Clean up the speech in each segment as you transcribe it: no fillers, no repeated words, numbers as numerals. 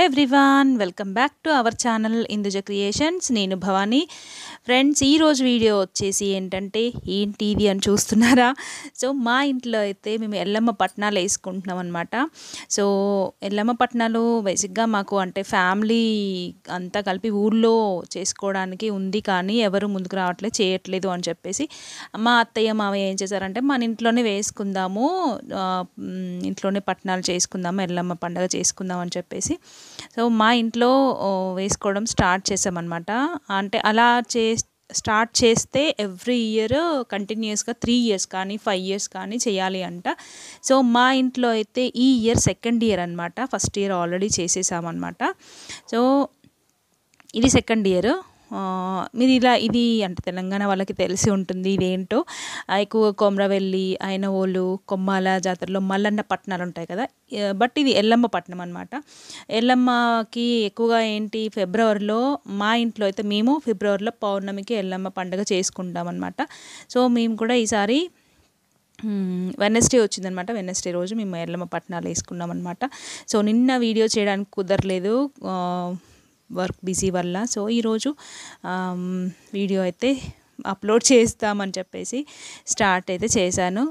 Everyone, welcome back to our channel Induja creations. నేను Bhavani. Friends, ఈరోజు video వచ్చేసి ఏంటంటే ఏంటి ఇది అని చూస్తున్నారా? సో మా ఇంట్లో అయితే మేము ఎల్లమ్మ పట్నాలు వేసుకుంటున్నాం అనమాట. సో ఎల్లమ్మ పట్నాలు బేసిక్గా మాకు అంటే ఫ్యామిలీ అంతా కలిపి ఊళ్ళో చేసుకోవడానికి ఉంది, కానీ ఎవరు ముందుకు రావట్లేదు, చేయట్లేదు అని చెప్పేసి మా అత్తయ్య మావయ్య ఏం చేశారంటే మన ఇంట్లోనే వేసుకుందాము, ఇంట్లోనే పట్నాలు చేసుకుందాము, ఎల్లమ్మ పండుగ చేసుకుందాం అని చెప్పేసి సో మా ఇంట్లో వేసుకోవడం స్టార్ట్ చేసామన్నమాట. అంటే అలా స్టార్ట్ చేస్తే ఎవ్రీ ఇయర్ కంటిన్యూస్గా 3 years కానీ 5 years కానీ చేయాలి అంట. సో మా ఇంట్లో అయితే ఈ ఇయర్ సెకండ్ ఇయర్ అనమాట. ఫస్ట్ ఇయర్ ఆల్రెడీ చేసేసామన్నమాట. సో ఇది సెకండ్ ఇయర్. మీరు ఇది అంటే తెలంగాణ వాళ్ళకి తెలిసి ఉంటుంది ఇదేంటో. ఎక్కువ కొమరవెల్లి, అయినవోలు, కొమ్మాల జాతరలో మల్లన్న పట్నాలు ఉంటాయి కదా, బట్ ఇది ఎల్లమ్మ పట్నం అనమాట. ఎల్లమ్మకి ఎక్కువగా ఏంటి ఫిబ్రవరిలో, మా ఇంట్లో అయితే మేము ఫిబ్రవరిలో పౌర్ణమికి ఎల్లమ్మ పండుగ చేసుకుంటాం అనమాట. సో మేము కూడా ఈసారి వెడ్నెస్డే వచ్చిందనమాట. వెడ్నెస్డే రోజు మేము ఎల్లమ్మ పట్నాలు వేసుకున్నాం అనమాట. సో నిన్న వీడియో చేయడానికి కుదరలేదు, వర్క్ బిజీ వల్ల. సో ఈరోజు వీడియో అయితే అప్లోడ్ చేస్తామని చెప్పేసి స్టార్ట్ అయితే చేశాను.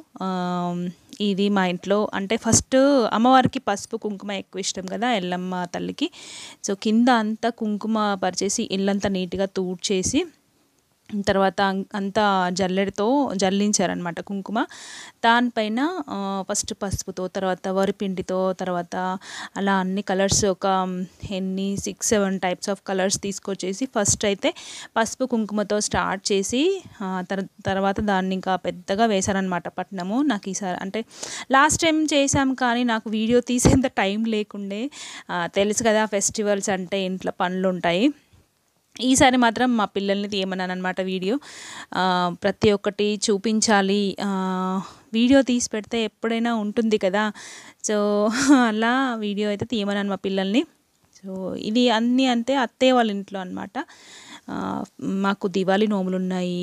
ఇది మా ఇంట్లో అంటే ఫస్ట్ అమ్మవారికి పసుపు కుంకుమ ఎక్కువ ఇష్టం కదా ఎల్లమ్మ తల్లికి. సో కింద అంతా కుంకుమ పరిచేసి ఇల్లంతా నీట్గా తూడ్చేసి తర్వాత అంతా జల్లెడతో జల్లించారనమాట కుంకుమ. దానిపైన ఫస్ట్ పసుపుతో, తర్వాత వరిపిండితో, తర్వాత అలా అన్ని కలర్స్ ఒక 6-7 టైప్స్ ఆఫ్ కలర్స్ తీసుకొచ్చేసి ఫస్ట్ అయితే పసుపు కుంకుమతో స్టార్ట్ చేసి తర్వాత దాన్ని ఇంకా పెద్దగా వేశారనమాట పట్నము. నాకు ఈసారి అంటే లాస్ట్ టైం చేశాం కానీ నాకు వీడియో తీసేంత టైం లేకుండే. తెలుసు కదా ఫెస్టివల్స్ అంటే ఇంట్లో పనులు ఉంటాయి. ఈసారి మాత్రం మా పిల్లల్ని తీయమన్నాను అనమాట వీడియో. ప్రతి ఒక్కటి చూపించాలి, వీడియో తీసి పెడితే ఎప్పుడైనా ఉంటుంది కదా. సో అలా వీడియో అయితే తీయమన్నాను మా పిల్లల్ని. సో ఇది అన్నీ అంటే అత్తయ్య వాళ్ళ ఇంట్లో అనమాట. మాకు దివాళీ నోములు ఉన్నాయి,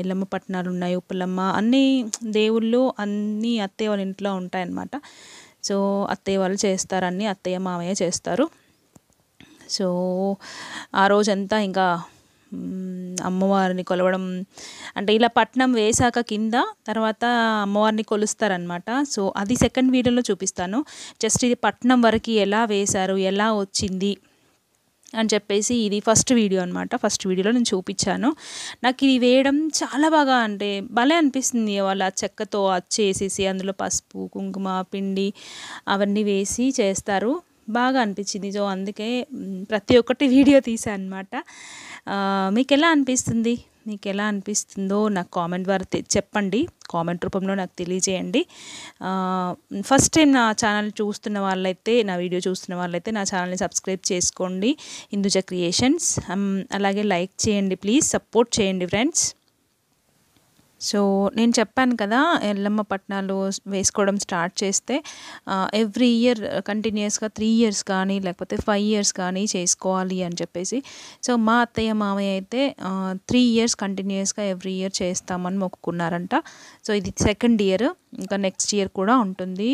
ఎల్లమ్మ పట్నాలు ఉన్నాయి, ఉప్పలమ్మ, అన్ని దేవుళ్ళు అన్నీ అత్తయ్య వాళ్ళ ఇంట్లో ఉంటాయన్నమాట. సో అత్తయ్య వాళ్ళు చేస్తారని, అత్తయ్య మామయ్య చేస్తారు. సో ఆ రోజంతా ఇంకా అమ్మవారిని కొలవడం అంటే ఇలా పట్నం వేశాక కింద తర్వాత అమ్మవారిని కొలుస్తారనమాట. సో అది సెకండ్ వీడియోలో చూపిస్తాను. జస్ట్ ఇది పట్నం వరకు ఎలా వేశారు, ఎలా వచ్చింది అని చెప్పేసి ఇది ఫస్ట్ వీడియో అనమాట. ఫస్ట్ వీడియోలో నేను చూపించాను. నాకు ఇది వేయడం చాలా బాగా అంటే భలే అనిపిస్తుంది. వాళ్ళ చెక్కతో అచ్చేసేసి అందులో పసుపు కుంకుమ పిండి అవన్నీ వేసి చేస్తారు, బాగా అనిపించింది. సో అందుకే ప్రతి ఒక్కటి వీడియో తీసాను అనమాట. మీకు ఎలా అనిపిస్తుంది, మీకు ఎలా అనిపిస్తుందో నాకు కామెంట్ ద్వారా చెప్పండి, కామెంట్ రూపంలో నాకు తెలియజేయండి. ఫస్ట్ టైం నా ఛానల్ చూస్తున్న వాళ్ళైతే, నా వీడియో చూస్తున్న వాళ్ళైతే నా ఛానల్ని సబ్స్క్రైబ్ చేసుకోండి, ఇందుజ క్రియేషన్స్. అలాగే లైక్ చేయండి, ప్లీజ్ సపోర్ట్ చేయండి ఫ్రెండ్స్. సో నేను చెప్పాను కదా ఎల్లమ్మ పట్నాలు వేసుకోవడం స్టార్ట్ చేస్తే ఎవ్రీ ఇయర్ కంటిన్యూస్గా 3 years కానీ లేకపోతే 5 years కానీ చేసుకోవాలి అని చెప్పేసి. సో మా అత్తయ్య మామయ్య అయితే 3 years కంటిన్యూస్గా ఎవ్రీ ఇయర్ చేస్తామని మొక్కుకున్నారంట. సో ఇది సెకండ్ ఇయర్, ఇంకా నెక్స్ట్ ఇయర్ కూడా ఉంటుంది.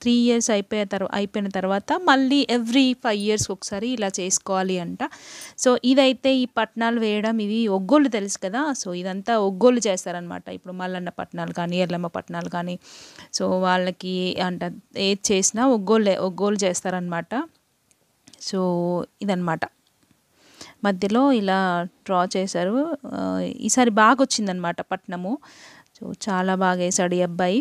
3 years అయిపోయిన తర్వాత మళ్ళీ ఎవ్రీ 5 years ఒకసారి ఇలా చేసుకోవాలి అంట. సో ఇదైతే ఈ పట్నాలు వేయడం, ఇవి ఒగ్గోళ్ళు తెలుసు కదా. సో ఇదంతా ఒగ్గోళ్ళు చేస్తారనమాట. ఇప్పుడు మల్లన్న పట్నాలు కానీ ఎల్లమ్మ పట్నాలు కానీ సో వాళ్ళకి అంట ఏది చేసినా ఒగ్గోళ్ళు చేస్తారనమాట. సో ఇదనమాట మధ్యలో ఇలా డ్రా చేశారు. ఈసారి బాగా వచ్చిందనమాట పట్నము. సో చాలా బాగా వేసాడు ఈ అబ్బాయి.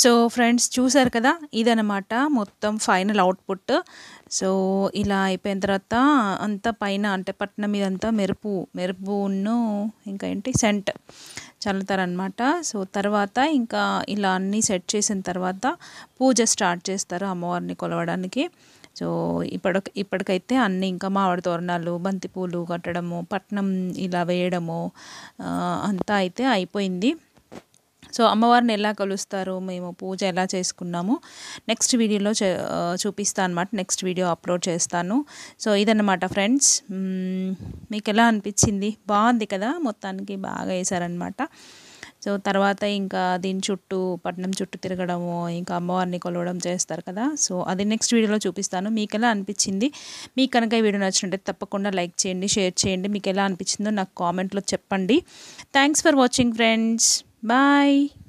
సో ఫ్రెండ్స్ చూసారు కదా, ఇదనమాట మొత్తం ఫైనల్ అవుట్పుట్. సో ఇలా అయిపోయిన తర్వాత అంతా పైన అంటే పట్నం మీద అంతా మెరుపును ఇంకా ఏంటి సెంట్ చల్లుతారనమాట. సో తర్వాత ఇంకా ఇలా అన్నీ సెట్ చేసిన తర్వాత పూజ స్టార్ట్ చేస్తారు అమ్మవారిని కొలవడానికి. సో ఇప్పటికైతే అన్నీ ఇంకా మామిడి తోరణాలు, బంతిపూలు కట్టడము, పట్నం ఇలా వేయడము అంతా అయితే అయిపోయింది. సో అమ్మవారిని ఎలా కొలుస్తారు, మేము పూజ ఎలా చేసుకున్నాము నెక్స్ట్ వీడియోలో చూపిస్తాను అనమాట. నెక్స్ట్ వీడియో అప్లోడ్ చేస్తాను. సో ఇదన్నమాట ఫ్రెండ్స్, మీకు ఎలా అనిపించింది? బాగుంది కదా, మొత్తానికి బాగా వేశారనమాట. సో తర్వాత ఇంకా దీని చుట్టూ పట్నం చుట్టూ తిరగడము, ఇంకా అమ్మవారిని కొలవడం చేస్తారు కదా. సో అది నెక్స్ట్ వీడియోలో చూపిస్తాను. మీకు ఎలా అనిపించింది? మీకు కనుక ఈ వీడియో నచ్చినట్లయితే తప్పకుండా లైక్ చేయండి, షేర్ చేయండి. మీకు ఎలా అనిపించిందో నాకు కామెంట్లో చెప్పండి. Thanks for watching friends. Bye.